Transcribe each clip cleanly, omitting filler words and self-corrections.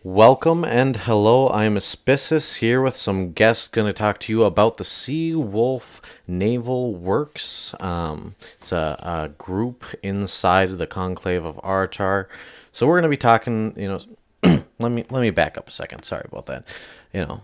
Welcome and hello. I'm Aspicis here with some guests going to talk to you about the Seawolf Naval Works. It's a group inside the Conclave of Artar. So we're going to be talking, let me back up a second. Sorry about that.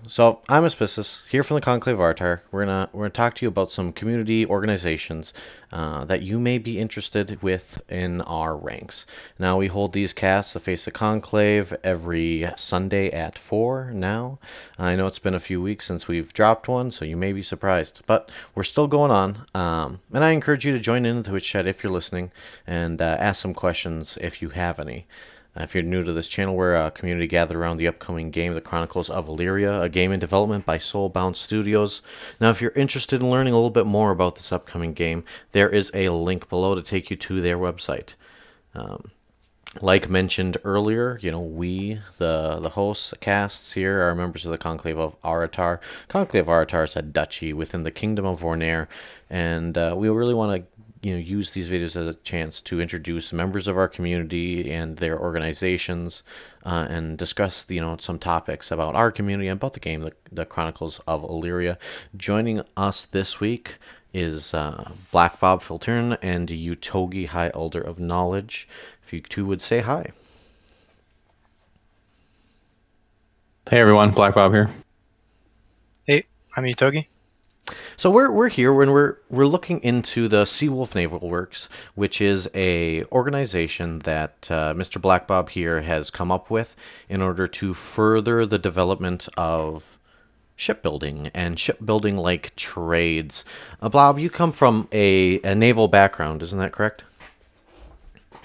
So I'm Aspicis here from the Conclave of Artar. We're gonna talk to you about some community organizations that you may be interested with in our ranks. Now we hold these casts, the Face of Conclave, every Sunday at 4 now. I know it's been a few weeks since we've dropped one, so you may be surprised, but we're still going on. And I encourage you to join in the Twitch chat if you're listening and ask some questions if you have any. If you're new to this channel, we're a community gathered around the upcoming game, The Chronicles of Elyria, a game in development by Soulbound Studios. Now, if you're interested in learning a little bit more about this upcoming game, there is a link below to take you to their website. Like mentioned earlier, we, the hosts, the casts here, are members of the Conclave of Aratar. Conclave of Aratar is a duchy within the Kingdom of Vornair, and we really want to use these videos as a chance to introduce members of our community and their organizations, and discuss some topics about our community and about the game, the Chronicles of Elyria. Joining us this week is Blackbobb Filtern and Utogi, High Elder of Knowledge. If you two would say hi. Hey everyone, Blackbobb here. Hey, I'm Utogi. So we're here when we're looking into the Seawolf Naval Works, which is a organization that Mr. Blackbobb here has come up with in order to further the development of shipbuilding and shipbuilding like trades. Blob, you come from a naval background, isn't that correct?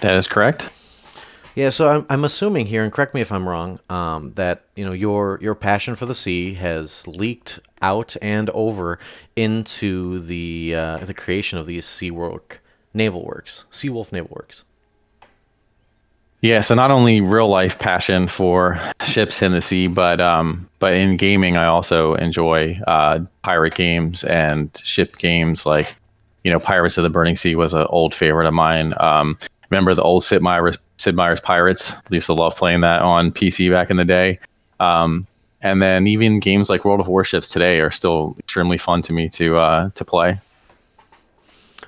That is correct. Yeah, so I'm assuming here, and correct me if I'm wrong, that your passion for the sea has leaked out and over into the creation of these Seawolf Naval Works. Yeah, so not only real life passion for ships in the sea, but in gaming I also enjoy pirate games and ship games like Pirates of the Burning Sea was an old favorite of mine. Remember the old Sid Meier's Pirates? I used to love playing that on PC back in the day. And then even games like World of Warships today are still extremely fun to me to play.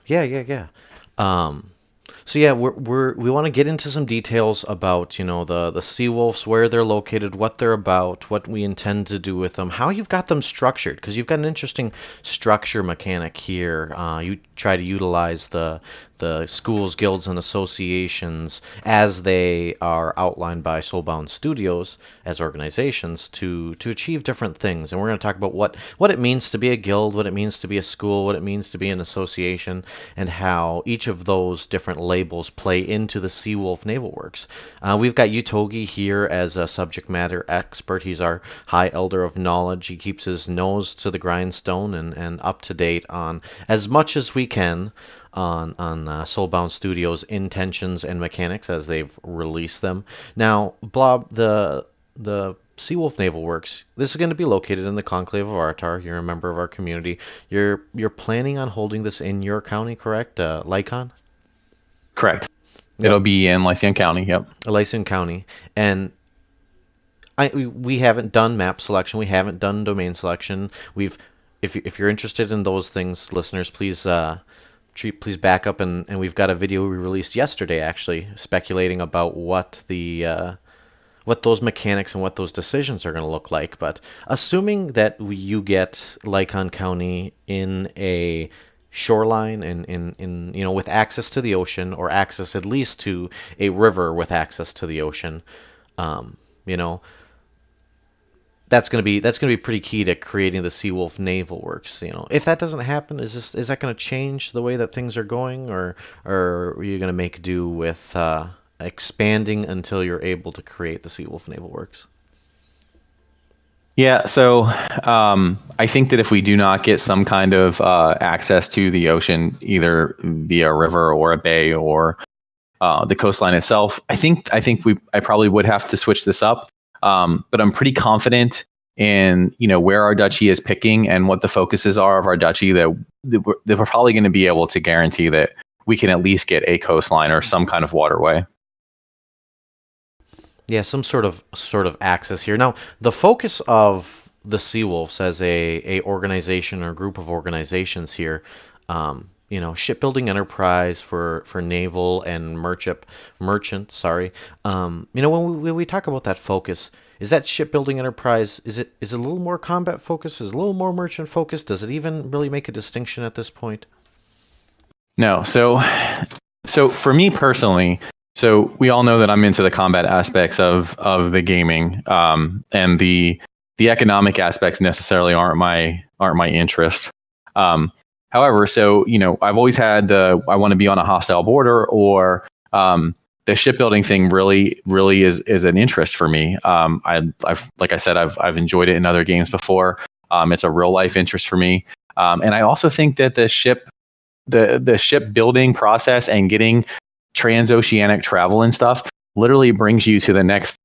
Yeah. So yeah, we want to get into some details about the Seawolves, where they're located, what they're about, what we intend to do with them, how you've got them structured, because you've got an interesting structure mechanic here. You try to utilize the schools, guilds, and associations as they are outlined by Soulbound Studios as organizations to achieve different things. And we're going to talk about what it means to be a guild, what it means to be a school, what it means to be an association, and how each of those different labels play into the Seawolf Naval Works. We've got Utogi here as a subject matter expert. He's our High Elder of Knowledge. He keeps his nose to the grindstone and up to date on as much as we can on Soulbound Studios' intentions and mechanics as they've released them. Now, Blob, the Seawolf Naval Works, this is going to be located in the Conclave of Artar. You're a member of our community. You're planning on holding this in your county, correct? Lycon? Correct. Yep. It'll be in Lycian County, yep. Lycian County. And we haven't done map selection. We haven't done domain selection. If you're interested in those things, listeners, please back up, and we've got a video we released yesterday actually speculating about what those mechanics and what those decisions are going to look like. But assuming that you get Lycon County in a shoreline and in with access to the ocean, or access at least to a river with access to the ocean, that's going to be pretty key to creating the Seawolf Naval Works. If that doesn't happen, is that going to change the way that things are going, or are you going to make do with expanding until you're able to create the Seawolf Naval Works? Yeah, so I think that if we do not get some kind of access to the ocean, either via a river or a bay or the coastline itself, I think I probably would have to switch this up. But I'm pretty confident in where our duchy is picking and what the focuses are of our duchy that we're probably going to be able to guarantee that we can at least get a coastline or some kind of waterway. Yeah, some sort of axis here. Now, the focus of the Seawolves as a organization or group of organizations here, shipbuilding enterprise for naval and merchant. Sorry. When we talk about that focus, is that shipbuilding enterprise? Is it a little more combat focused? Is it a little more merchant focused? Does it even really make a distinction at this point? No. So for me personally, so we all know that I'm into the combat aspects of the gaming, and the economic aspects necessarily aren't my interest. Um, However, so I've always had I want to be on a hostile border, or the shipbuilding thing really is an interest for me. I've like I said, I've enjoyed it in other games before. It's a real life interest for me, and I also think that the shipbuilding process and getting transoceanic travel and stuff literally brings you to the next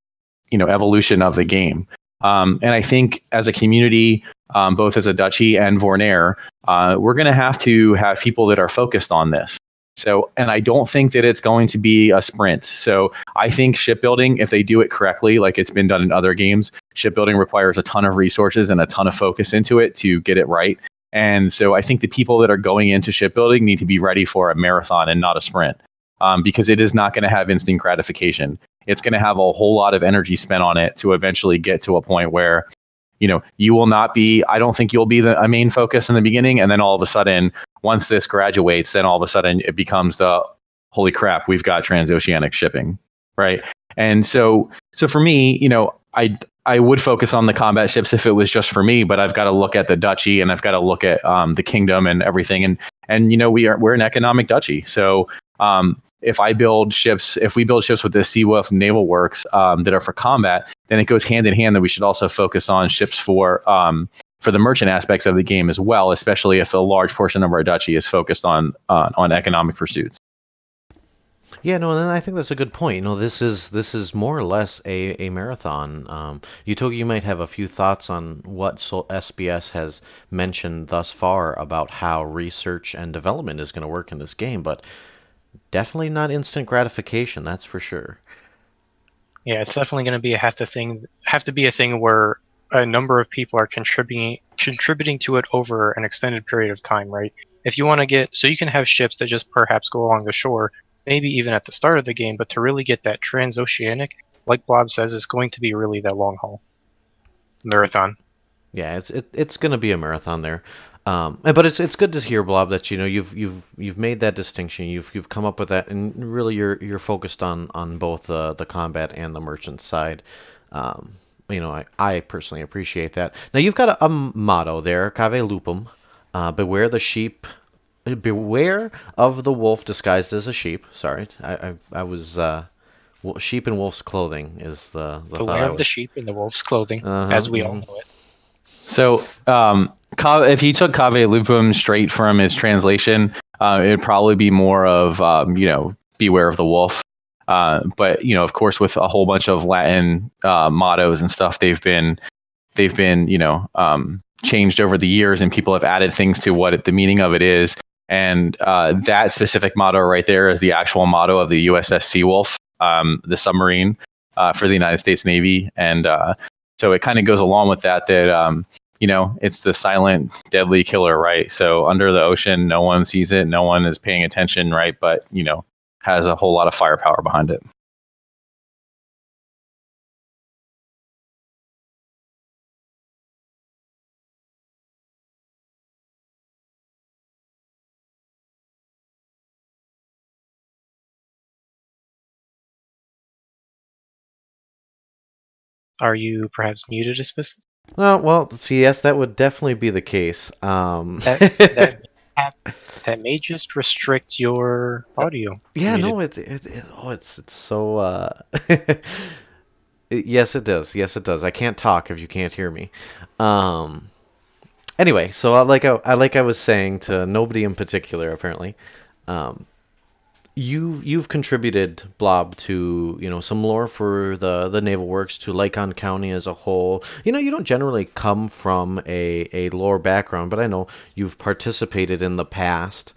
evolution of the game. And I think as a community, both as a duchy and Vornair, we're going to have people that are focused on this. So, and I don't think that it's going to be a sprint. So I think shipbuilding, if they do it correctly, like it's been done in other games, shipbuilding requires a ton of resources and a ton of focus into it to get it right. And so I think the people that are going into shipbuilding need to be ready for a marathon and not a sprint, because it is not going to have instant gratification. It's going to have a whole lot of energy spent on it to eventually get to a point where, you will not be, I don't think you'll be a main focus in the beginning. And then all of a sudden, once this graduates, then all of a sudden it becomes the holy crap, we've got transoceanic shipping. Right. And so for me, I would focus on the combat ships if it was just for me, but I've got to look at the duchy and I've got to look at the kingdom and everything. And we're an economic duchy. So if we build ships with the Seawolf Naval Works that are for combat, then it goes hand in hand that we should also focus on ships for the merchant aspects of the game as well, especially if a large portion of our duchy is focused on economic pursuits. Yeah, no, and I think that's a good point. This is more or less a marathon. Utogi, you might have a few thoughts on what SBS has mentioned thus far about how research and development is going to work in this game, but definitely not instant gratification, that's for sure. Yeah, it's definitely going to be have to be a thing where a number of people are contributing to it over an extended period of time, right? If you want to so you can have ships that just perhaps go along the shore, maybe even at the start of the game, but to really get that transoceanic, like Blob says, is going to be really that long haul marathon. Yeah, it's going to be a marathon there. But it's good to hear, Blob, that you've made that distinction. You've come up with that, and really you're focused on both the combat and the merchant side. I personally appreciate that. Now you've got a motto there, Cave Lupum, beware the sheep, beware of the wolf disguised as a sheep. Sorry, I was sheep in wolf's clothing is the thought Beware I of the was. sheep in the wolf's clothing, Uh-huh, as we all mhm. know it. So, if he took Cave Lupum straight from his translation, it'd probably be more of, beware of the wolf. But, of course, with a whole bunch of Latin mottos and stuff, they've been, changed over the years, and people have added things to what the meaning of it is. And that specific motto right there is the actual motto of the USS Seawolf, the submarine for the United States Navy. And so it kind of goes along with that, it's the silent, deadly killer, right? So under the ocean, no one sees it, no one is paying attention, right? But, has a whole lot of firepower behind it. Are you perhaps muted, Aspis? Well, see, yes, that would definitely be the case. That that that may just restrict your audio. Yeah, Muted. no, it's so yes, it does. Yes, it does. I can't talk if you can't hear me. Um, anyway, so like I was saying to nobody in particular, apparently, um, you've contributed, Blob, to some lore for the Naval Works, to Lycon County as a whole. You don't generally come from a lore background, but I know you've participated in the past.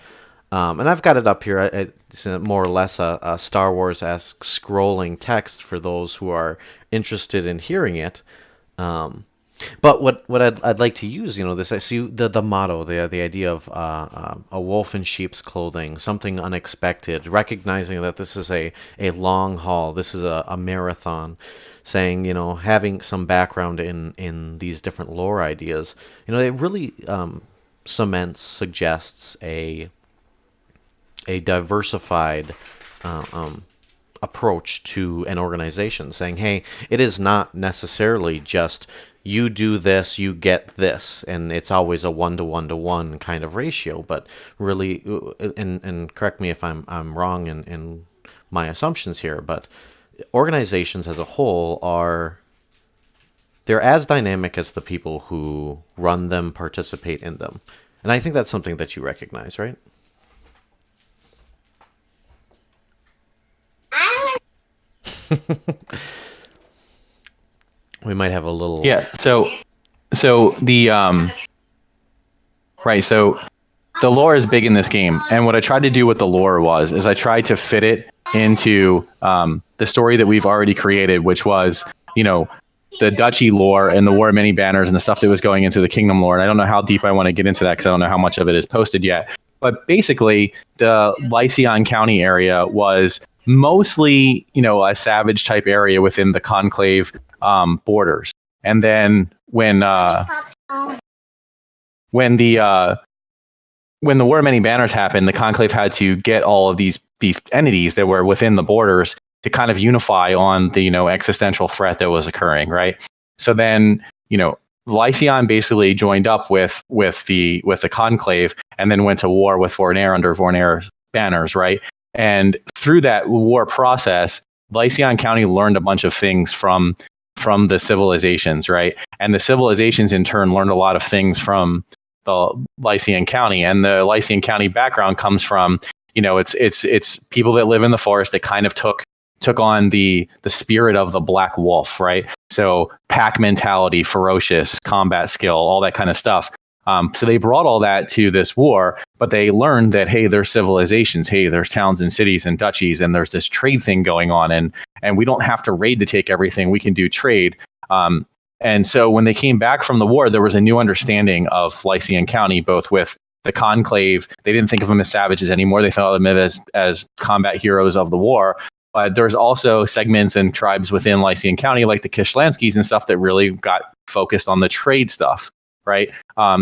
And I've got it up here. It's more or less a Star Wars-esque scrolling text for those who are interested in hearing it. Um, but what I'd like to use, this I see the motto, the idea of a wolf in sheep's clothing, something unexpected, recognizing that this is a long haul, this is a marathon, saying, having some background in these different lore ideas, it really suggests a diversified uh, um, approach to an organization, saying, hey, it is not necessarily just you do this, you get this, and it's always a 1-to-1-to-1 kind of ratio, but really, and correct me if I'm wrong in my assumptions here, but organizations as a whole they're as dynamic as the people who run them, participate in them. And I think that's something that you recognize, right? We might have a little. Yeah. So the right. So the lore is big in this game, and what I tried to do with the lore is I tried to fit it into the story that we've already created, which was, the Duchy lore and the War of Many Banners and the stuff that was going into the Kingdom lore. And I don't know how deep I want to get into that because I don't know how much of it is posted yet. But basically, the Lycion County area was mostly, a savage type area within the Conclave borders. And then when the War of Many Banners happened, the Conclave had to get all of these entities that were within the borders to kind of unify on the existential threat that was occurring, right? So then Lycion basically joined up with the Conclave and then went to war with Vornair under Vornair's banners, right? And through that war process, Lycion County learned a bunch of things from the civilizations, right? And the civilizations in turn learned a lot of things from the Lycian County, and the Lycian County background comes from, it's people that live in the forest that kind of took on the spirit of the Black Wolf, right? So pack mentality, ferocious combat skill, all that kind of stuff. So they brought all that to this war, but they learned that, hey, there's civilizations, hey, there's towns and cities and duchies, and there's this trade thing going on, and we don't have to raid to take everything. We can do trade. And so when they came back from the war, there was a new understanding of Lycian County, both with the Conclave. They didn't think of them as savages anymore. They thought of them as combat heroes of the war. But there's also segments and tribes within Lycian County, like the Kishlanskis and stuff, that really got focused on the trade stuff, right?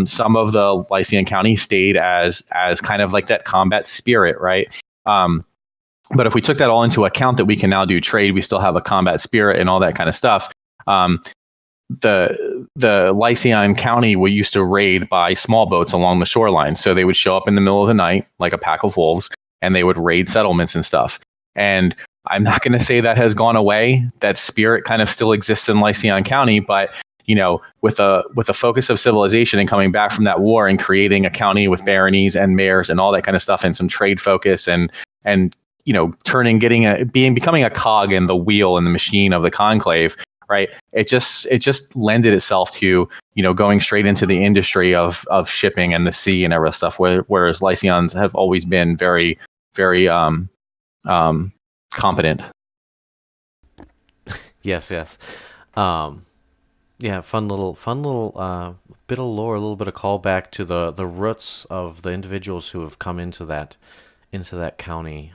Some of the Lycian County stayed as kind of like that combat spirit, right? But if we took that all into account, that we can now do trade, we still have a combat spirit and all that kind of stuff. The Lycian County we used to raid by small boats along the shoreline. So they would show up in the middle of the night like a pack of wolves, and they would raid settlements and stuff. And I'm not going to say that has gone away. That spirit kind of still exists in Lycian County, but with a focus of civilization and coming back from that war and creating a county with baronies and mayors and all that kind of stuff, and some trade focus and becoming a cog in the wheel in the machine of the Conclave, right? It just lended itself to going straight into the industry of shipping and the sea and every stuff. Whereas Lycians have always been very, very competent. Yes. Yeah, fun little bit of lore, a little bit of callback to the roots of the individuals who have come into that county.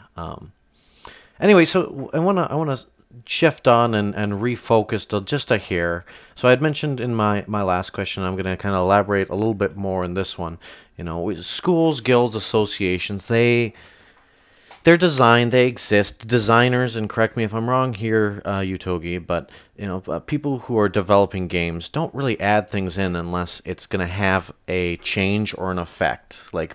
Anyway, so I wanna shift on and refocus to just a hair. So I had mentioned in my last question, I'm gonna kind of elaborate a little bit more in this one. Schools, guilds, associations, they're designed, they exist. Designers, and correct me if I'm wrong here, Utogi, but people who are developing games don't really add things in unless it's going to have a change or an effect. Like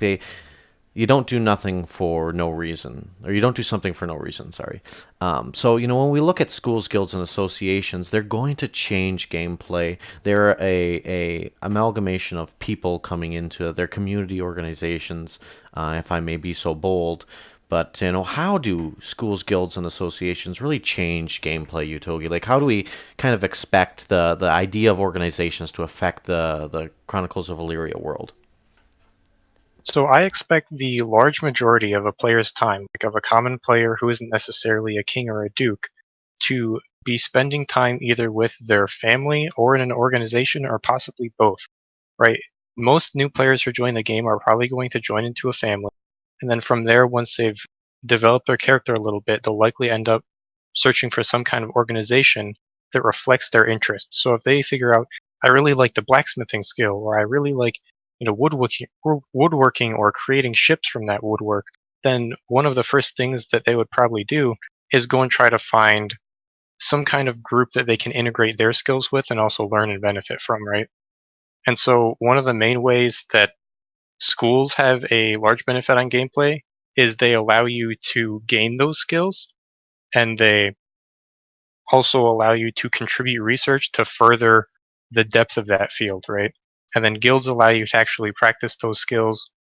you don't do nothing for no reason, or you don't do something for no reason. Sorry. So when we look at schools, guilds, and associations, they're going to change gameplay. They're a amalgamation of people coming into their community organizations, if I may be so bold. But how do schools, guilds, and associations really change gameplay, Utogi? Like, how do we kind of expect the idea of organizations to affect the Chronicles of Elyria world? So I expect the large majority of a player's time, like of a common player who isn't necessarily a king or a duke, to be spending time either with their family or in an organization or possibly both, right? Most new players who join the game are probably going to join into a family. And then from there, once they've developed their character a little bit, they'll likely end up searching for some kind of organization that reflects their interests. So if they figure out, I really like the blacksmithing skill, or I really like woodworking or creating ships from that woodwork, then one of the first things that they would probably do is go and try to find some kind of group that they can integrate their skills with and also learn and benefit from, right? And so one of the main ways that schools have a large benefit on gameplay is they allow you to gain those skills, and they also allow you to contribute research to further the depth of that field, right? And then guilds allow you to actually practice those skills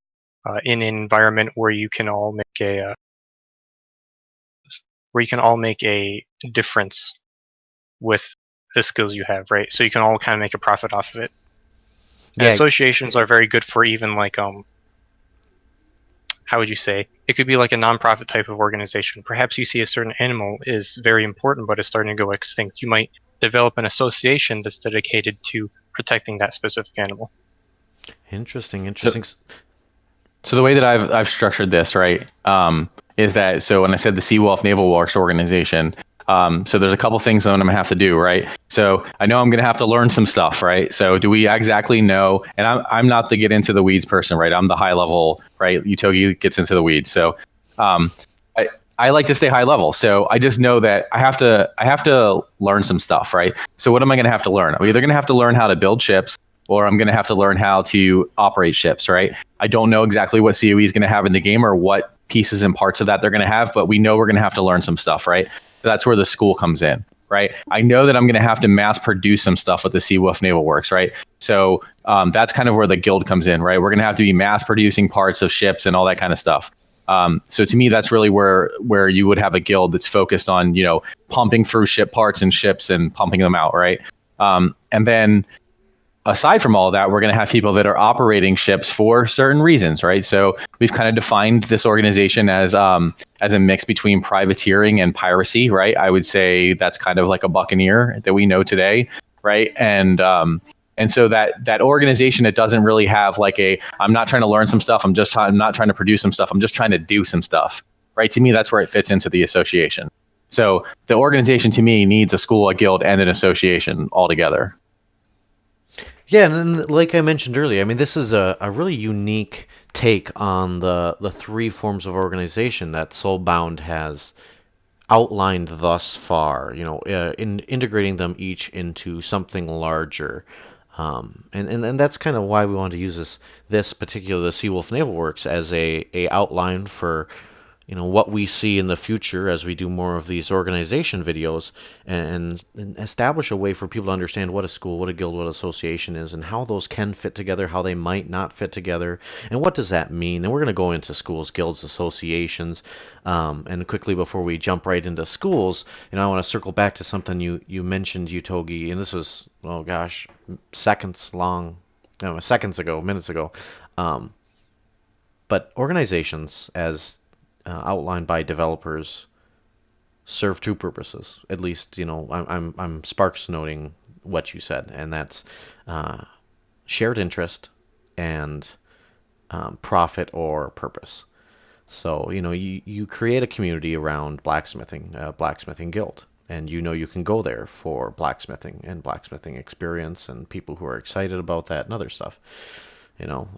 in an environment where you can all make a difference with the skills you have, right? So you can all kind of make a profit off of it. And Yeah, associations are very good for even like how would you say, it could be like a nonprofit type of organization. Perhaps you see a certain animal is very important but is starting to go extinct. You might develop an association that's dedicated to protecting that specific animal. interesting, interesting. So the way that I've structured this, right, is that, so when I said the Seawolf Naval Works organization, so there's a couple things that I'm going to have to do, right? So I know I'm going to have to learn some stuff, right? So do we exactly know? And I'm not the get into the weeds person, right? I'm the high level, right? Utogi gets into the weeds. So I like to stay high level. So I just know that I have to learn some stuff, right? So what am I going to have to learn? I'm either going to have to learn how to build ships, or I'm going to have to learn how to operate ships, right? I don't know exactly what COE is going to have in the game or what pieces and parts of that they're going to have, but we know we're going to have to learn some stuff, right? So that's where the school comes in, right? I know that I'm going to have to mass produce some stuff with the Seawolf Naval Works, right? So that's kind of where the guild comes in, right? We're going to have to be mass producing parts of ships and all that kind of stuff. So to me, that's really where you would have a guild that's focused on, pumping through ship parts and ships and pumping them out, right? And then aside from all of that, we're going to have people that are operating ships for certain reasons, right? So we've kind of defined this organization as a mix between privateering and piracy, right? I would say that's kind of like a buccaneer that we know today, right? And so that organization that doesn't really have like I'm not trying to learn some stuff. I'm not trying to produce some stuff. I'm just trying to do some stuff, right? To me, that's where it fits into the association. So the organization to me needs a school, a guild, and an association all together. Yeah, and then, like I mentioned earlier, I mean, this is a really unique take on the three forms of organization that Soulbound has outlined thus far, in integrating them each into something larger. And that's kind of why we want to use this particular, the Seawolf Naval Works, as a outline for what we see in the future as we do more of these organization videos, and establish a way for people to understand what a school, what a guild, what association is, and how those can fit together, how they might not fit together, and what does that mean. And we're going to go into schools, guilds, associations, and quickly before we jump right into schools, I want to circle back to something you mentioned, Utogi, and this was, oh gosh, seconds long, no, seconds ago, minutes ago. But organizations, as outlined by developers, serve two purposes. At least, I'm sparks noting what you said, and that's shared interest and profit or purpose. So, you create a community around blacksmithing guild, and you can go there for blacksmithing and blacksmithing experience and people who are excited about that and other stuff.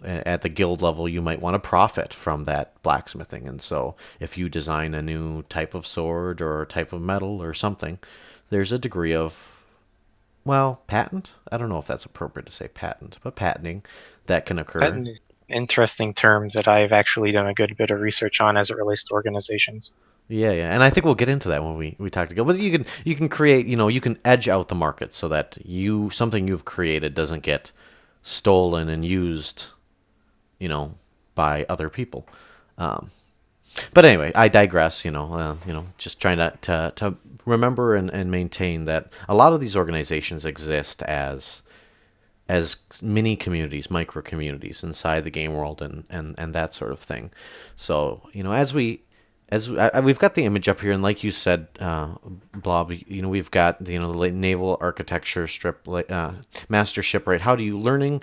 At the guild level, you might want to profit from that blacksmithing. And so if you design a new type of sword or type of metal or something, there's a degree of, well, patent? I don't know if that's appropriate to say patent, but patenting that can occur. Patent is an interesting term that I've actually done a good bit of research on as it relates to organizations. Yeah, and I think we'll get into that when we talk to guild. But you can create, you can edge out the market so that something you've created doesn't get stolen and used, by other people. But anyway, I digress. Just trying to remember and maintain that a lot of these organizations exist as as mini communities, micro communities inside the game world, and that sort of thing. So we've got the image up here, and like you said, Blob, we've got the naval architecture strip, master shipwright. How do you learning,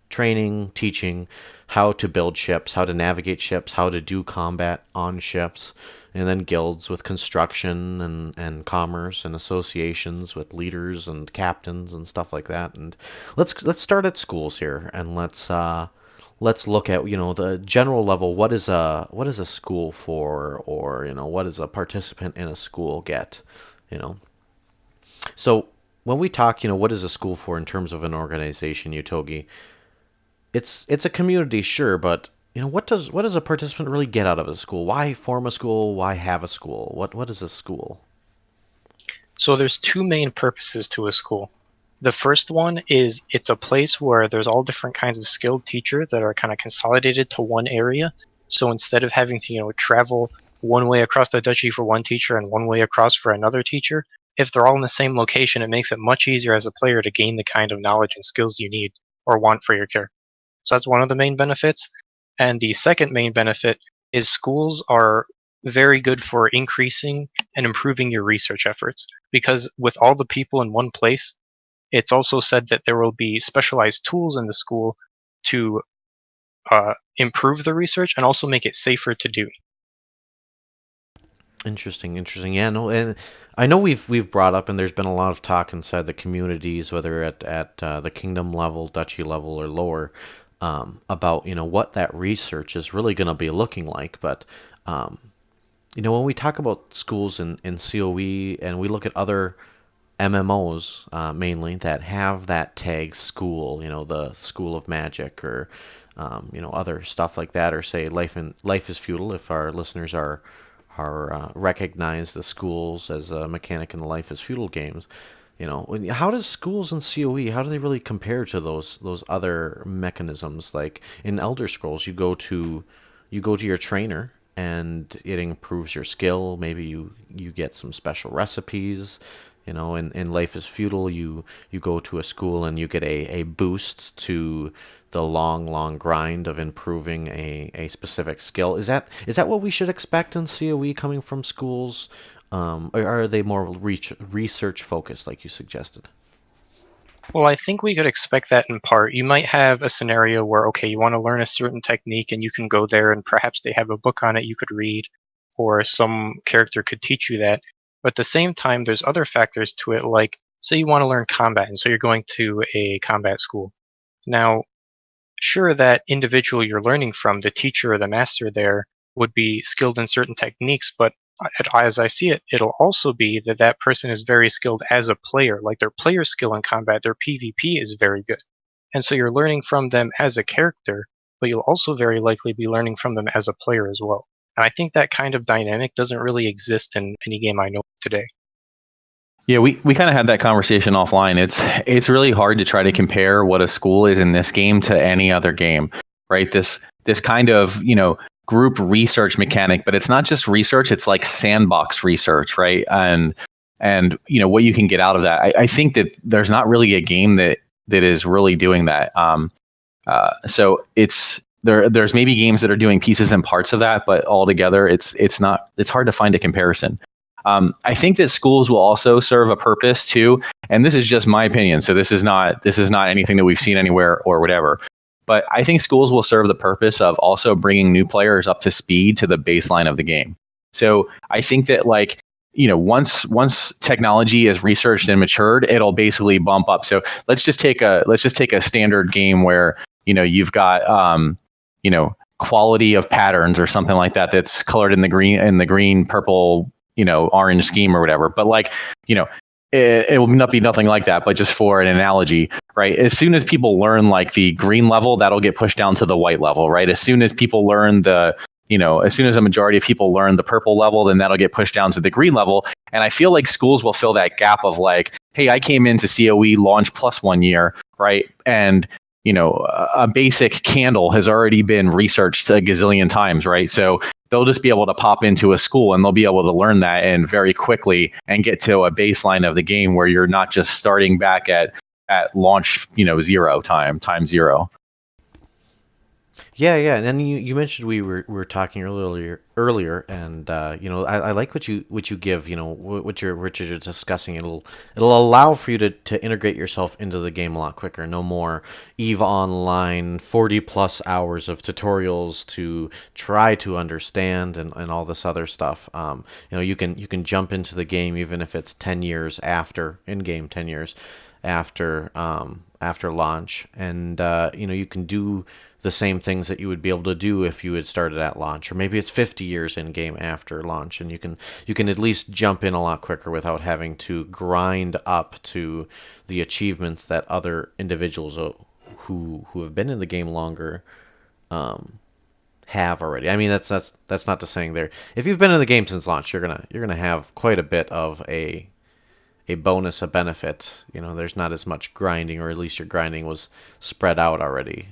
training, teaching how to build ships, how to navigate ships, how to do combat on ships, and then guilds with construction and commerce and associations with leaders and captains and stuff like that. And let's start at schools here, and let's look at the general level. What is a school for, or what does a participant in a school get? You know, so when we talk, what is a school for in terms of an organization, Utogi? It's a community, sure, but what does a participant really get out of a school? Why form a school? Why have a school? What is a school? So there's two main purposes to a school. The first one is it's a place where there's all different kinds of skilled teachers that are kind of consolidated to one area. So instead of having to travel one way across the duchy for one teacher and one way across for another teacher, if they're all in the same location, it makes it much easier as a player to gain the kind of knowledge and skills you need or want for your character. So that's one of the main benefits. And the second main benefit is schools are very good for increasing and improving your research efforts, because with all the people in one place, it's also said that there will be specialized tools in the school to improve the research and also make it safer to do. Interesting. Yeah, no, and I know we've brought up, and there's been a lot of talk inside the communities, whether at the kingdom level, duchy level, or lower, about what that research is really going to be looking like. But when we talk about schools in COE, and we look at other MMOs mainly that have that tag school, the School of Magic, or other stuff like that, or say Life is Feudal, if our listeners are recognize the schools as a mechanic in the Life is Feudal games. How does schools in COE, how do they really compare to those other mechanisms? Like in Elder Scrolls, you go to your trainer, and it improves your skill. Maybe you get some special recipes. In Life is Feudal, you go to a school and you get a boost to the long grind of improving a specific skill. Is that what we should expect in COE coming from schools? Or are they more research focused, like you suggested? Well, I think we could expect that in part. You might have a scenario where, okay, you want to learn a certain technique and you can go there and perhaps they have a book on it you could read, or some character could teach you that. But at the same time, there's other factors to it, like say you want to learn combat, and so you're going to a combat school. Now, sure, that individual you're learning from, the teacher or the master there, would be skilled in certain techniques, but as I see it, it'll also be that that person is very skilled as a player. Like their player skill in combat, their PvP is very good. And so you're learning from them as a character, but you'll also very likely be learning from them as a player as well. And I think that kind of dynamic doesn't really exist in any game I know today. Yeah, we kind of had that conversation offline. It's really hard to try to compare what a school is in this game to any other game, right? This kind of, group research mechanic, but it's not just research, it's like sandbox research, right? And what you can get out of that. I think that there's not really a game that is really doing that. So there's maybe games that are doing pieces and parts of that, but altogether it's hard to find a comparison. I think that schools will also serve a purpose too, and this is just my opinion. So this is not anything that we've seen anywhere or whatever. But I think schools will serve the purpose of also bringing new players up to speed to the baseline of the game. So I think that once technology is researched and matured, it'll basically bump up. So let's just take a standard game where you've got quality of patterns or something like that that's colored in the green, purple, orange scheme or whatever. But it will not be nothing like that, but just for an analogy, right? As soon as people learn the green level, that'll get pushed down to the white level, right? As soon as people learn as soon as a majority of people learn the purple level, then that'll get pushed down to the green level. And I feel like schools will fill that gap of hey, I came into COE launch plus 1 year, right? And a basic candle has already been researched a gazillion times, right? So they'll just be able to pop into a school and they'll be able to learn that and very quickly and get to a baseline of the game where you're not just starting back at at launch, zero time zero. Yeah, yeah, and then you mentioned we were talking earlier, and I like what you give, what you're discussing. It'll allow for you to integrate yourself into the game a lot quicker. No more EVE Online 40 plus hours of tutorials to try to understand and all this other stuff. You can jump into the game even if it's 10 years after in game 10 years after launch, and you can do the same things that you would be able to do if you had started at launch, or maybe it's 50 years in game after launch, and you can at least jump in a lot quicker without having to grind up to the achievements that other individuals who have been in the game longer um, have already. I mean, that's not the saying there. If you've been in the game since launch, you're gonna have quite a bit of a bonus, a benefit. There's not as much grinding, or at least your grinding was spread out already.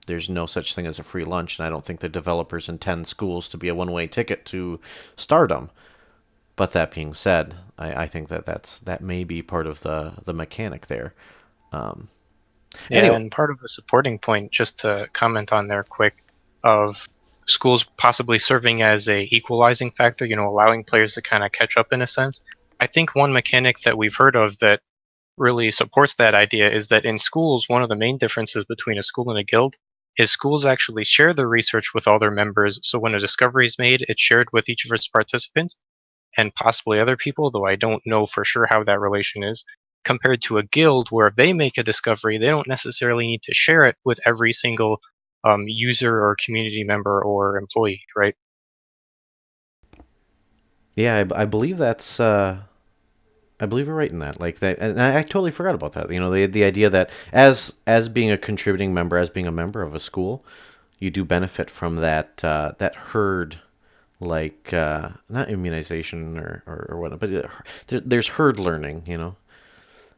There's no such thing as a free lunch, and I don't think the developers intend schools to be a one-way ticket to stardom. But that being said, I think that may be part of the mechanic there. Um, Yeah, anyway, and part of the supporting point, just to comment on there quick, of schools possibly serving as a equalizing factor, allowing players to kind of catch up in a sense. I think one mechanic that we've heard of that really supports that idea is that in schools, one of the main differences between a school and a guild is schools actually share the research with all their members. So when a discovery is made, it's shared with each of its participants and possibly other people, though I don't know for sure how that relation is, compared to a guild where if they make a discovery, they don't necessarily need to share it with every single user or community member or employee, right? yeah, I believe that's. I believe you're right in that. Like that, and I totally forgot about that. The idea that as being a contributing member, as being a member of a school, you do benefit from that herd, like not immunization or whatnot, but there's herd learning.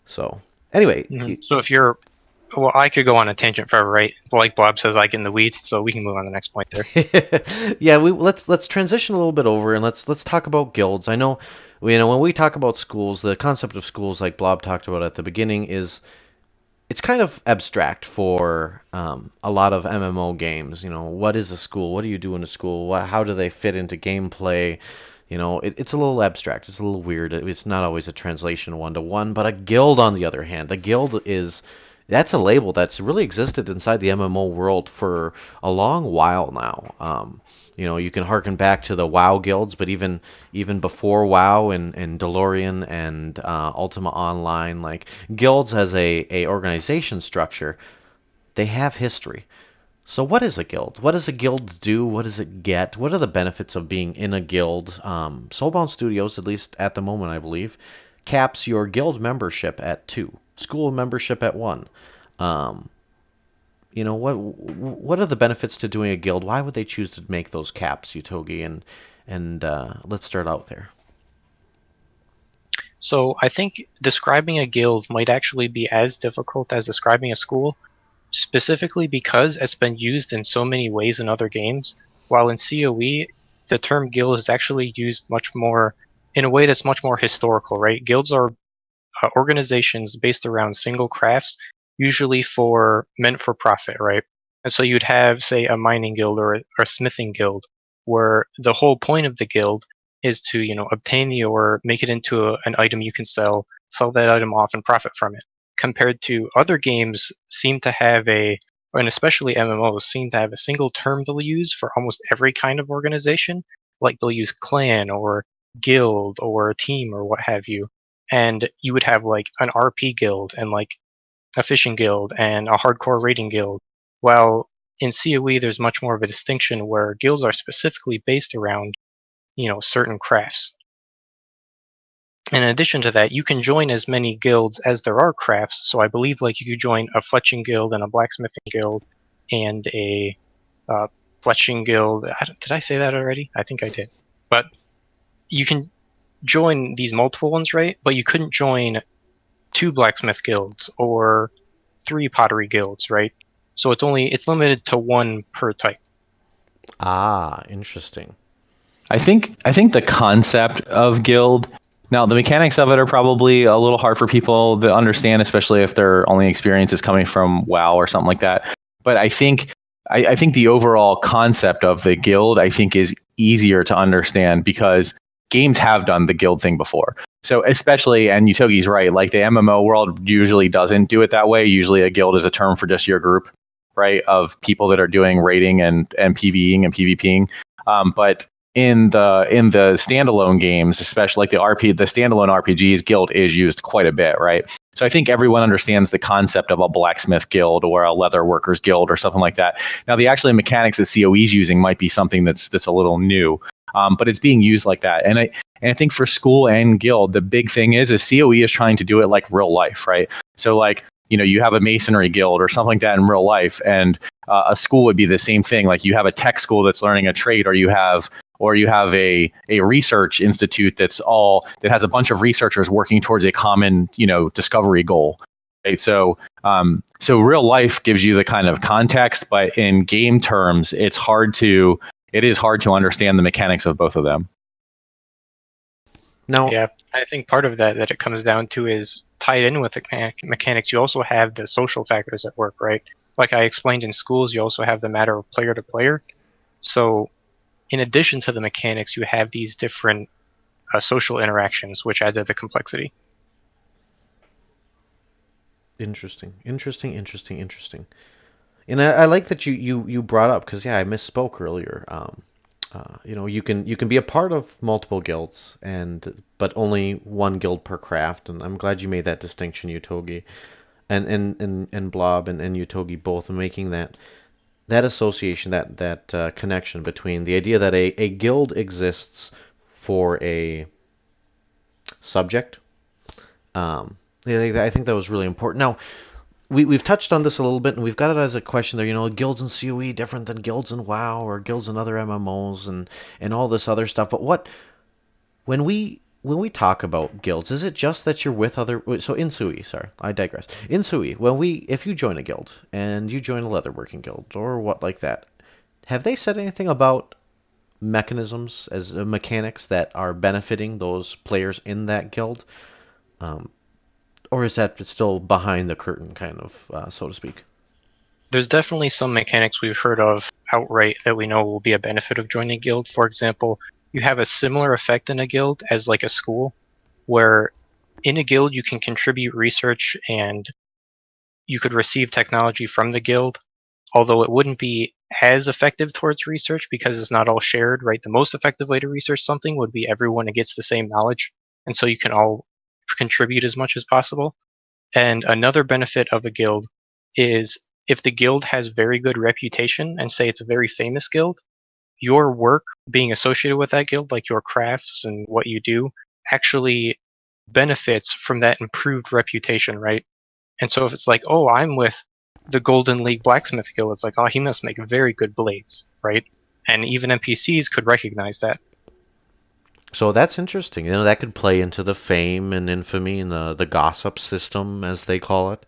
So anyway, So if you're, well, I could go on a tangent forever, right? Like Bob says, I get in the weeds, so we can move on to the next point there. yeah, let's transition a little bit over, and let's talk about guilds. I know, when we talk about schools, the concept of schools, like Blob talked about at the beginning, is it's kind of abstract for a lot of MMO games. What is a school? What do you do in a school? How do they fit into gameplay? It's a little abstract. It's a little weird. It's not always a translation one to one. But a guild, on the other hand, the guild that's a label that's really existed inside the MMO world for a long while now. You can harken back to the WoW guilds, but even before WoW and DeLorean and Ultima Online, like guilds as a organization structure, they have history. So what is a guild? What does a guild do? What does it get? What are the benefits of being in a guild? Soulbound Studios, at least at the moment, I believe, caps your guild membership at 2, school membership at 1. Um, what are the benefits to doing a guild? Why would they choose to make those caps, Utogi? And let's start out there. So I think describing a guild might actually be as difficult as describing a school, specifically because it's been used in so many ways in other games. While in CoE, the term guild is actually used much more in a way that's much more historical, right? Guilds are organizations based around single crafts, usually for meant for profit, right? And so you'd have, say, a mining guild or a smithing guild, where the whole point of the guild is to, obtain the ore, make it into an item you can sell that item off, and profit from it. Compared to other games, seem to have and especially MMOs, seem to have a single term they'll use for almost every kind of organization. Like they'll use clan or guild or team or what have you, and you would have like an RP guild and like a fishing guild and a hardcore raiding guild. While in CoE, there's much more of a distinction where guilds are specifically based around, certain crafts. And in addition to that, you can join as many guilds as there are crafts. So I believe like you could join a fletching guild and a blacksmithing guild and a fletching guild. Did I say that already? I think I did. But you can join these multiple ones, right? But you couldn't join 2 blacksmith guilds or 3 pottery guilds, right? So it's limited to 1 per type. Ah, interesting. I think the concept of guild Now, the mechanics of it are probably a little hard for people to understand, especially if their only experience is coming from WoW or something like that. But I think the overall concept of the guild, I think, is easier to understand because games have done the guild thing before. So especially, and Utogi's right, like the MMO world usually doesn't do it that way. Usually a guild is a term for just your group, right, of people that are doing raiding and PvEing and PvPing. But in the standalone games, especially like the standalone RPGs, guild is used quite a bit, right? So I think everyone understands the concept of a blacksmith guild or a leather workers guild or something like that. Now, the actual mechanics that COE is using might be something that's a little new, but it's being used like that. And I think for school and guild, the big thing is COE is trying to do it like real life, right? So like, you have a masonry guild or something like that in real life, and a school would be the same thing. Like you have a tech school that's learning a trade, or you have a research institute that has a bunch of researchers working towards a common discovery goal. Right? So real life gives you the kind of context, but in game terms, it is hard to understand the mechanics of both of them. Now, Yeah, I think part of that it comes down to is tied in with the mechanics. You also have the social factors at work, right? Like I explained in schools, you also have the matter of player to player. So in addition to the mechanics, you have these different social interactions, which add to the complexity. interesting. And I like that you brought up, because I misspoke earlier. You can be a part of multiple guilds, but only one guild per craft, and I'm glad you made that distinction, Utogi, and Blob and Utogi both making that association, that connection between the idea that a guild exists for a subject. I think that was really important. Now, we've touched on this a little bit, and we've got it as a question there. Guilds in COE different than guilds in WoW or guilds in other MMOs and all this other stuff. But when we talk about guilds, is it just that you're with other? So in SUI, sorry, I digress. In SUI, if you join a guild and you join a leatherworking guild or what like that, have they said anything about mechanisms as mechanics that are benefiting those players in that guild? Um, or is that still behind the curtain, kind of, so to speak? There's definitely some mechanics we've heard of outright that we know will be a benefit of joining a guild. For example, you have a similar effect in a guild as like a school, where in a guild you can contribute research and you could receive technology from the guild, although it wouldn't be as effective towards research because it's not all shared, right? The most effective way to research something would be everyone gets the same knowledge, and so you can all contribute as much as possible. And another benefit of a guild is if the guild has very good reputation and say it's a very famous guild, your work being associated with that guild, like your crafts and what you do, actually benefits from that improved reputation, right? And so if it's like, oh, I'm with the Golden League Blacksmith Guild, it's like, oh, he must make very good blades, right? And even NPCs could recognize that. So that's interesting. That could play into the fame and infamy and the gossip system, as they call it.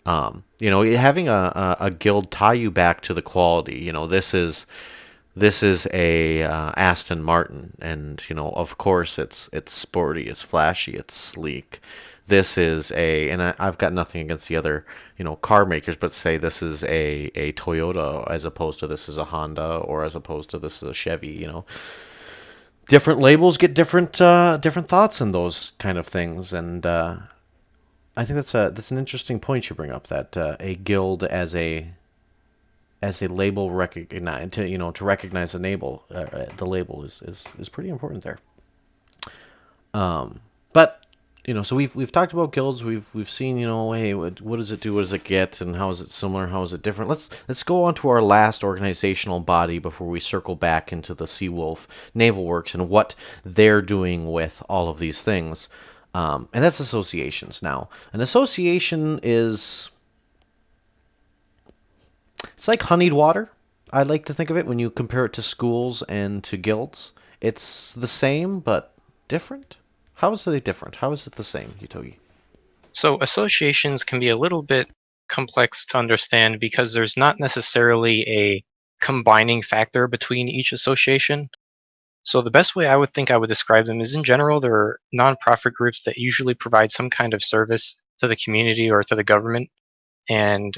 Having a guild tie you back to the quality. This is a Aston Martin, and of course it's sporty, it's flashy, it's sleek. This is and I've got nothing against the other car makers, but say this is a Toyota as opposed to this is a Honda, or as opposed to this is a Chevy. Different labels get different thoughts in those kind of things, and I think that's an interesting point you bring up, that a guild as a label recognize to recognize the label is pretty important there. But so we've talked about guilds. We've seen, hey, what does it do? What does it get? And how is it similar? How is it different? Let's go on to our last organizational body before we circle back into the Seawolf Naval Works and what they're doing with all of these things. And that's associations. Now, an association is, it's like honeyed water. I like to think of it when you compare it to schools and to guilds. It's the same but different. How is it different? How is it the same, Utogi? So associations can be a little bit complex to understand because there's not necessarily a combining factor between each association. So the best way I would think I would describe them is in general, they're nonprofit groups that usually provide some kind of service to the community or to the government. And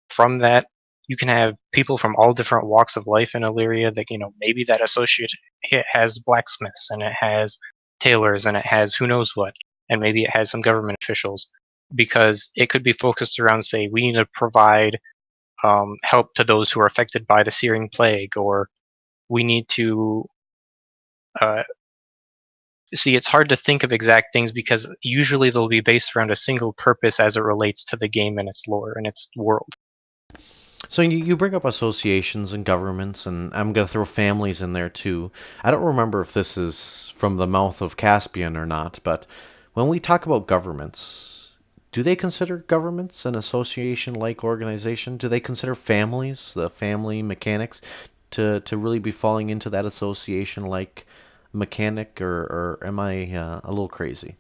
from that, you can have people from all different walks of life in Illyria that, maybe that associate it has blacksmiths and it has tailors and it has who knows what. And maybe it has some government officials because it could be focused around, say, we need to provide help to those who are affected by the Searing Plague, or we need to uh, see. It's hard to think of exact things because usually they'll be based around a single purpose as it relates to the game and its lore and its world. So you bring up associations and governments, and I'm going to throw families in there too. I don't remember if this is from the mouth of Caspian or not, but when we talk about governments, do they consider governments an association-like organization? Do they consider families, the family mechanics, to really be falling into that association-like mechanic, or am I a little crazy?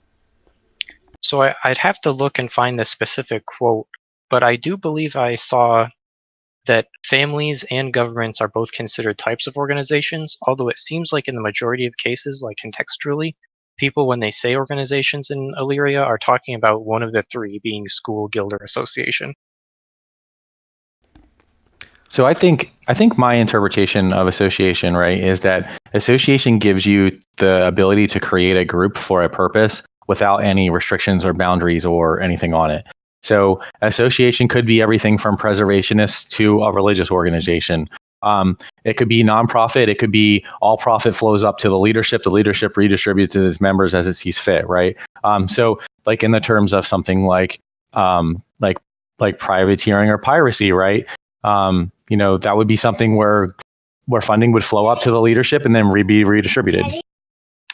So I'd have to look and find the specific quote, but I do believe I saw that families and governments are both considered types of organizations, although it seems like in the majority of cases, like contextually, people, when they say organizations in Illyria, are talking about one of the three, being school, guild, or association. So I think my interpretation of association, right, is that association gives you the ability to create a group for a purpose without any restrictions or boundaries or anything on it. So association could be everything from preservationists to a religious organization. It could be nonprofit. It could be all profit flows up to the leadership. The leadership redistributes to its members as it sees fit, right? So like in the terms of something um, like like privateering or piracy, right? That would be something where funding would flow up to the leadership and then be redistributed.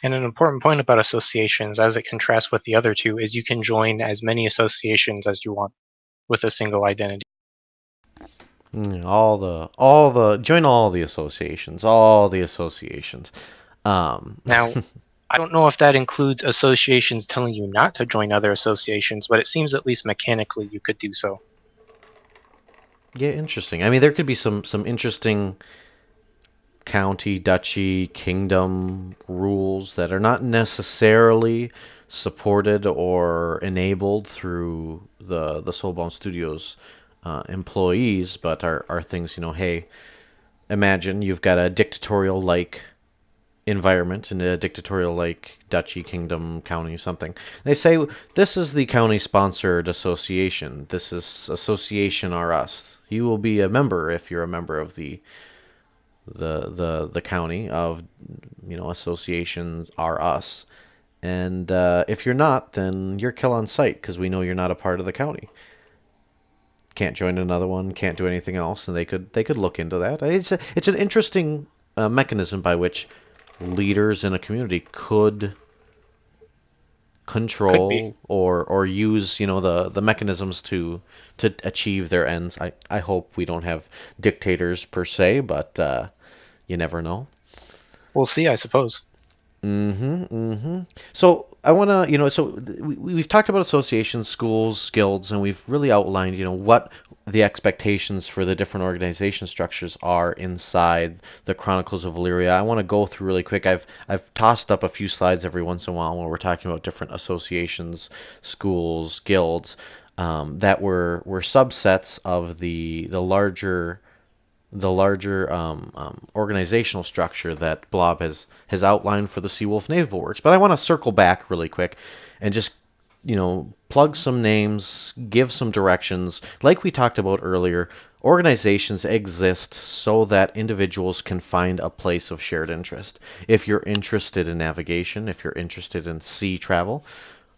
And an important point about associations, as it contrasts with the other two, is you can join as many associations as you want with a single identity. Join all the associations, all the associations. Now, I don't know if that includes associations telling you not to join other associations, but it seems at least mechanically you could do so. Yeah, interesting. I mean, there could be some interesting county, duchy, kingdom rules that are not necessarily supported or enabled through the Soulbound Studios employees, but are things, hey, imagine you've got a dictatorial like environment in a dictatorial like duchy, kingdom, county, something. They say this is the county sponsored association. This is association are us. You will be a member if you're a member of the county of associations are us. And if you're not, then you're kill on sight because we know you're not a part of the county. Can't join another one. Can't do anything else, and they could look into that. It's an interesting mechanism by which leaders in a community could Could be. control or use the mechanisms to achieve their ends. I hope we don't have dictators per se, but you never know. We'll see, I suppose. So I want to, we've talked about associations, schools, guilds, and we've really outlined, what the expectations for the different organization structures are inside the Chronicles of Elyria. I want to go through really quick. I've tossed up a few slides every once in a while when we're talking about different associations, schools, guilds, that were subsets of the larger organizational structure that Blob has outlined for the Seawolf Naval Works. But I want to circle back really quick and just plug some names, give some directions. Like we talked about earlier, organizations exist so that individuals can find a place of shared interest. If you're interested in navigation, if you're interested in sea travel,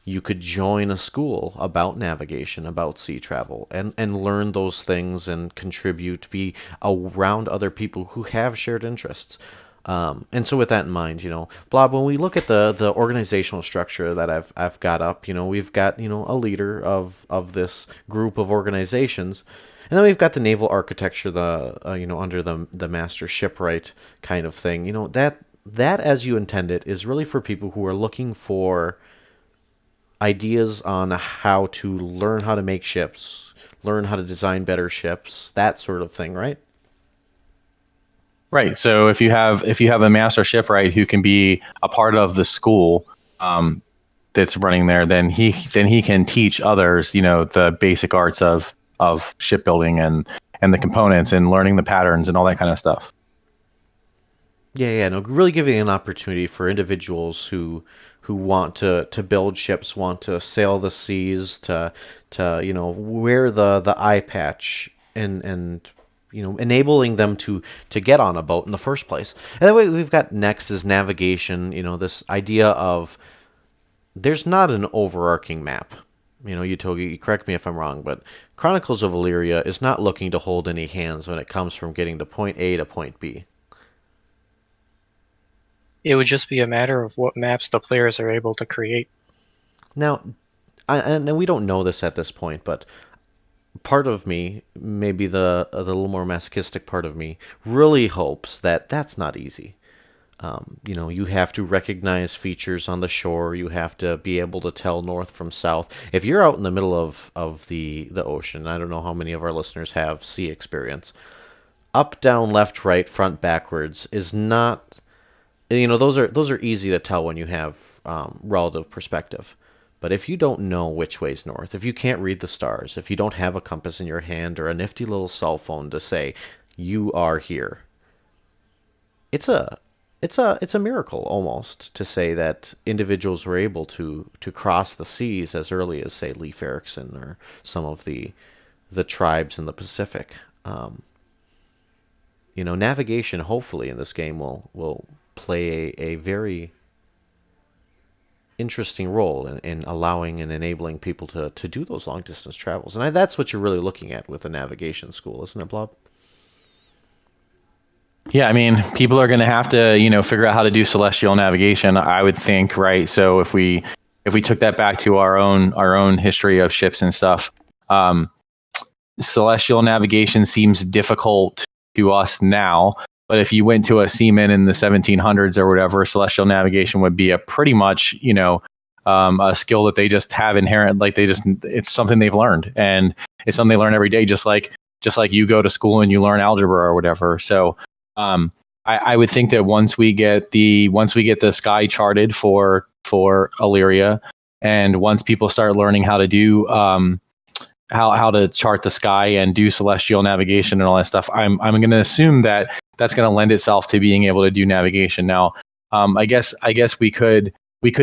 you could join a school about navigation, about sea travel, and learn those things and contribute, be around other people who have shared interests. And so with that in mind, Blob, when we look at the organizational structure that I've got up, we've got, a leader of this group of organizations. And then we've got the naval architecture, under the master shipwright kind of thing. That as you intend it is really for people who are looking for ideas on how to learn how to make ships, learn how to design better ships, that sort of thing, right? Right. So if you have a master shipwright who can be a part of the school that's running there, then he can teach others, the basic arts of shipbuilding and the components and learning the patterns and all that kind of stuff. Yeah, no, really giving an opportunity for individuals who want to build ships, want to sail the seas, to wear the eye patch and enabling them to get on a boat in the first place. And then we've got next is navigation. This idea of there's not an overarching map. Utogi, correct me if I'm wrong, but Chronicles of Elyria is not looking to hold any hands when it comes from getting to point A to point B. It would just be a matter of what maps the players are able to create. Now, and we don't know this at this point, but part of me, maybe the little more masochistic part of me, really hopes that that's not easy. You have to recognize features on the shore. You have to be able to tell north from south. If you're out in the middle of the ocean, I don't know how many of our listeners have sea experience. Up, down, left, right, front, backwards is not. Those are easy to tell when you have relative perspective. But if you don't know which way's north, if you can't read the stars, if you don't have a compass in your hand or a nifty little cell phone to say you are here, it's a miracle almost to say that individuals were able to cross the seas as early as say Leif Erikson or some of the tribes in the Pacific. Navigation hopefully in this game will play a very interesting role in allowing and enabling people to do those long distance travels. And that's what you're really looking at with a navigation school, isn't it, Blob? Yeah, I mean, people are going to have to, figure out how to do celestial navigation, I would think, right? So if we took that back to our own history of ships and stuff, celestial navigation seems difficult to us now. But if you went to a seaman in the 1700s or whatever, celestial navigation would be a pretty much, a skill that they just have inherent. Like it's something they've learned, and it's something they learn every day. Just like you go to school and you learn algebra or whatever. So I would think that once we get the sky charted for Elyria, and once people start learning how to do how to chart the sky and do celestial navigation and all that stuff, I'm going to assume that that's going to lend itself to being able to do navigation. Now, I guess we could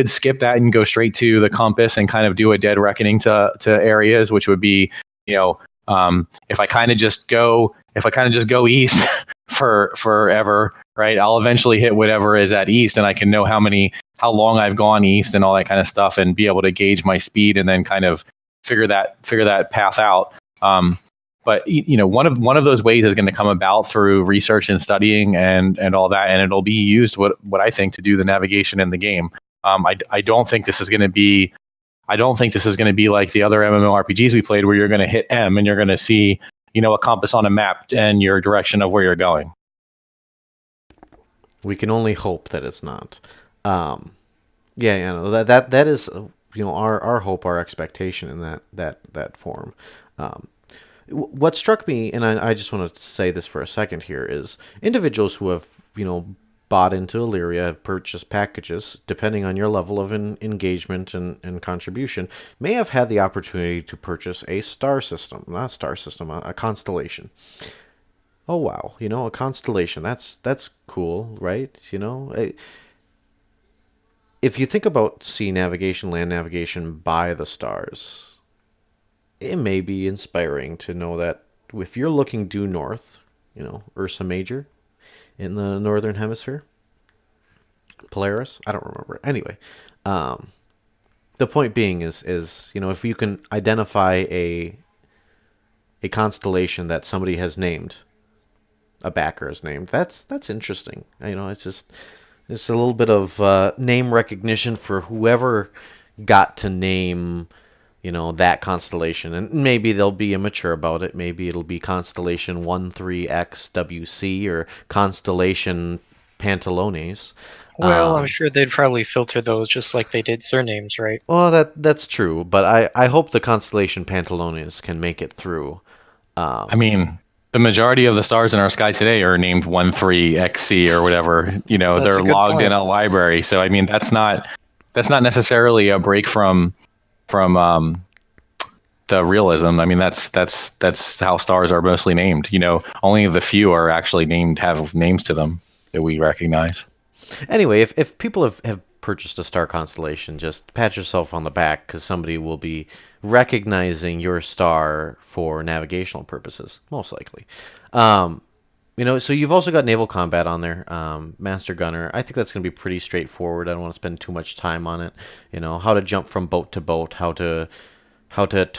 skip that and go straight to the compass and kind of do a dead reckoning to areas, which would be, if I kind of just go east for forever, right? I'll eventually hit whatever is at east, and I can know how long I've gone east and all that kind of stuff, and be able to gauge my speed and then kind of figure that path out. But one of those ways is going to come about through research and studying and all that, and it'll be used what I think to do the navigation in the game. I don't think this is going to be like the other MMORPGs we played, where you're going to hit M and you're going to see a compass on a map and your direction of where you're going. We can only hope that it's not. That is our hope, our expectation in that form. What struck me, and I just want to say this for a second here, is individuals who have bought into Elyria, have purchased packages, depending on your level of engagement and contribution, may have had the opportunity to purchase a a constellation. Oh wow, a constellation, that's cool, right? If you think about sea navigation, land navigation by the stars, it may be inspiring to know that if you're looking due north, Ursa Major in the northern hemisphere, Polaris, I don't remember. Anyway, the point being is if you can identify a constellation that somebody has named, a backer has named, that's interesting. It's a little bit of name recognition for whoever got to name that constellation, and maybe they'll be immature about it. Maybe it'll be Constellation 13XWC or Constellation Pantalones. Well, I'm sure they'd probably filter those just like they did surnames, right? Well, that's true, but I hope the Constellation Pantalones can make it through. I mean, The majority of the stars in our sky today are named 13XC or whatever. That's a They're good logged point. in a library. So I mean, that's not necessarily a break from the realism. I mean, that's how stars are mostly named. Only the few are actually have names to them that we recognize. Anyway, if people have purchased a star constellation, just pat yourself on the back because somebody will be recognizing your star for navigational purposes, most likely. Um, so you've also got naval combat on there, Master Gunner. I think that's going to be pretty straightforward. I don't want to spend too much time on it. How to jump from boat to boat, how to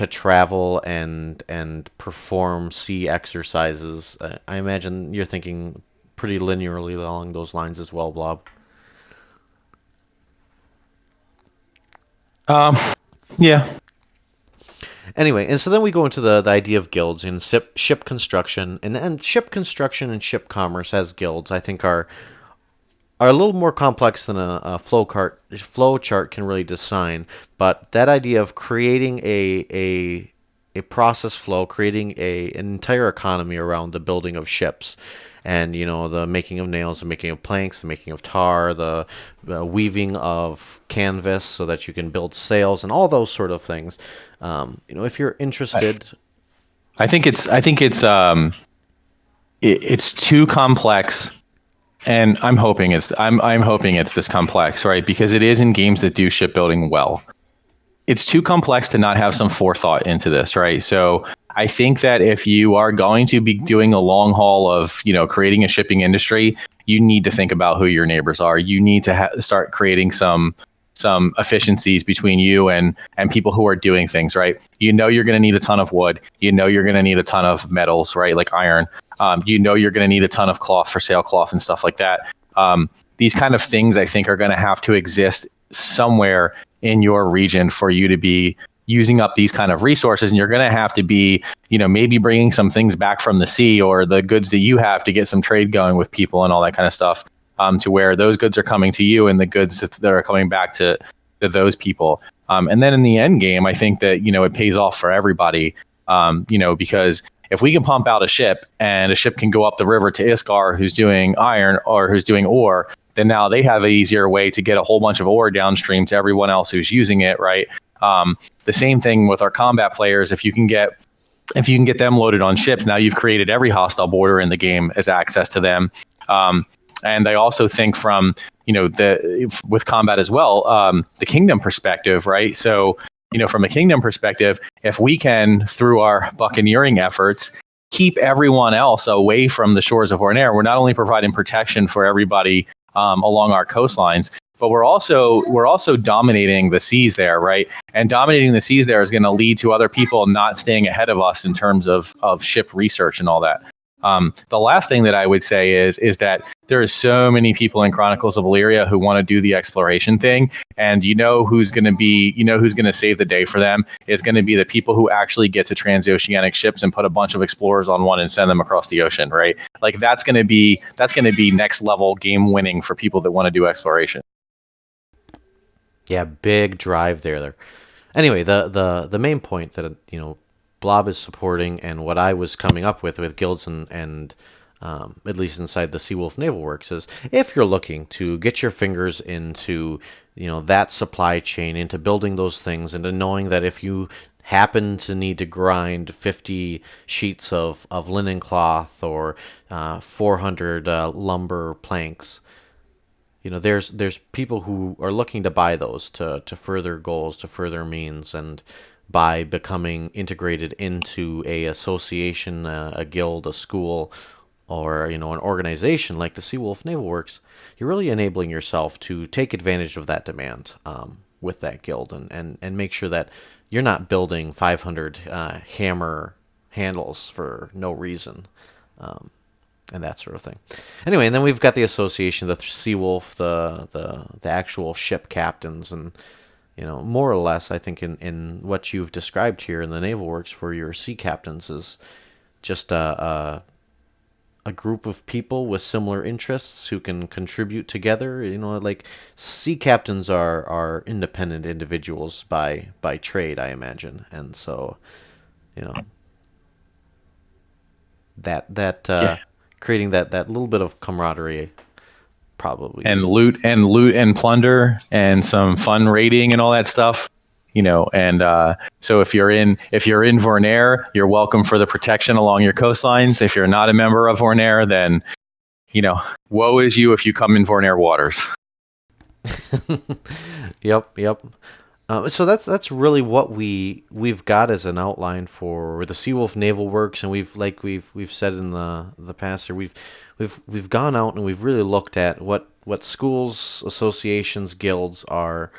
travel and perform sea exercises. I imagine you're thinking pretty linearly along those lines as well, Blob. Yeah. Anyway, and so then we go into the idea of guilds and ship construction, and ship construction and ship commerce as guilds, I think are a little more complex than a flow chart can really design. But that idea of creating a process flow, creating an entire economy around the building of ships, and the making of nails, the making of planks, the making of tar, the weaving of canvas so that you can build sails and all those sort of things. If you're interested, It's too complex, and I'm hoping it's this complex, right? Because it is in games that do shipbuilding well. It's too complex to not have some forethought into this, right? So I think that if you are going to be doing a long haul of, creating a shipping industry, you need to think about who your neighbors are. You need to start creating some efficiencies between you and people who are doing things, right? You're going to need a ton of wood. You're going to need a ton of metals, right? Like iron. You're going to need a ton of cloth for sailcloth and stuff like that. These kind of things, I think, are going to have to exist somewhere in your region for you to be using up these kind of resources. And you're going to have to be, maybe bringing some things back from the sea or the goods that you have to get some trade going with people and all that kind of stuff, to where those goods are coming to you and the goods that are coming back to those people. And then in the end game, I think that, it pays off for everybody, because if we can pump out a ship and a ship can go up the river to Iskar who's doing iron or who's doing ore, then now they have an easier way to get a whole bunch of ore downstream to everyone else who's using it, right? The same thing with our combat players. If you can get them loaded on ships, now you've created every hostile border in the game as access to them. And I also think from, with combat as well, the kingdom perspective, right? So, from a kingdom perspective, if we can, through our buccaneering efforts, keep everyone else away from the shores of Ornair, we're not only providing protection for everybody along our coastlines, but we're also dominating the seas there, right? And dominating the seas there is going to lead to other people not staying ahead of us in terms of ship research and all that. The last thing that I would say is that there are so many people in Chronicles of Elyria who want to do the exploration thing, and who's going to save the day for them is going to be the people who actually get to transoceanic ships and put a bunch of explorers on one and send them across the ocean, right? Like that's going to be next level game winning for people that want to do exploration. yeah, big drive there. Anyway, the main point that Blob is supporting, and what I was coming up with guilds and at least inside the Seawolf Naval Works, is if you're looking to get your fingers into that supply chain, into building those things, into knowing that if you happen to need to grind 50 sheets of linen cloth or 400 lumber planks, there's people who are looking to buy those to further goals, to further means, and by becoming integrated into a association, a guild, a school, or an organization like the Seawolf Naval Works, you're really enabling yourself to take advantage of that demand with that guild, and make sure that you're not building 500 hammer handles for no reason. And that sort of thing. Anyway, and then we've got the association, the Seawolf, the actual ship captains, and more or less, I think in what you've described here in the Naval Works for your sea captains is just a group of people with similar interests who can contribute together. Like sea captains are independent individuals by trade, I imagine, and so Yeah. creating that little bit of camaraderie probably And is. loot and plunder and some fun raiding and all that stuff. And so if you're in Vornair, you're welcome for the protection along your coastlines. If you're not a member of Vornair, then woe is you if you come in Vornair waters. Yep. So that's really what we've got as an outline for the Seawolf Naval Works, and we've said in the past here, we've gone out and we've really looked at what schools, associations, guilds are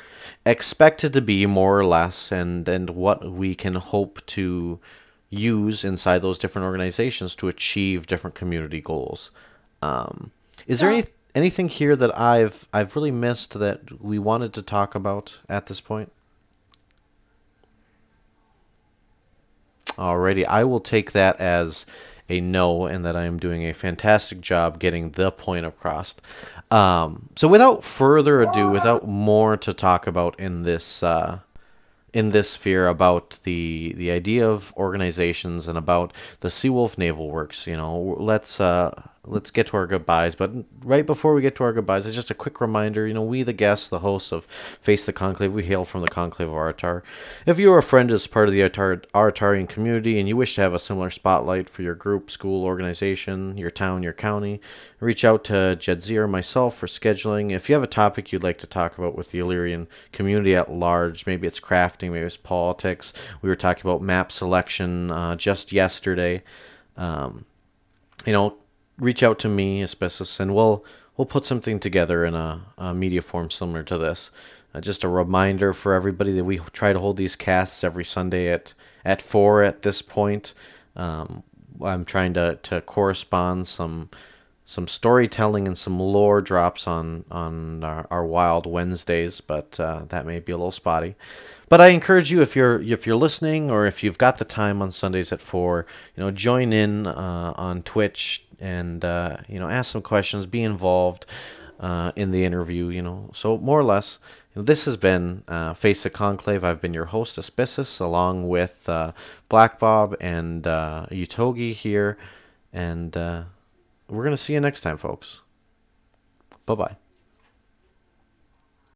expected to be more or less, and what we can hope to use inside those different organizations to achieve different community goals. Is there anything here that I've really missed that we wanted to talk about at this point? Alrighty, I will take that as a no, and that I am doing a fantastic job getting the point across. So without further ado, without more to talk about in this sphere about the idea of organizations and about the Seawolf Naval Works, let's get to our goodbyes. But right before we get to our goodbyes, it's just a quick reminder. We, the guests, the hosts of Face the Conclave, we hail from the Conclave of Aratar. If you are a friend as part of the Aratarian community and you wish to have a similar spotlight for your group, school, organization, your town, your county, reach out to Jedzia or myself for scheduling. If you have a topic you'd like to talk about with the Illyrian community at large, maybe it's crafting, maybe it's politics. We were talking about map selection just yesterday. Reach out to me, Asbestos, and we'll put something together in a media form similar to this. Just a reminder for everybody that we try to hold these casts every Sunday at 4 at this point. I'm trying to correspond some storytelling and some lore drops on our Wild Wednesdays, but that may be a little spotty. But I encourage you, if you're listening, or if you've got the time on Sundays at 4, join in on Twitch and ask some questions, be involved in the interview. So more or less, this has been Face the Conclave. I've been your host, Asbestos, along with Blackbobb and Utogi here, and we're gonna see you next time, folks. Bye bye.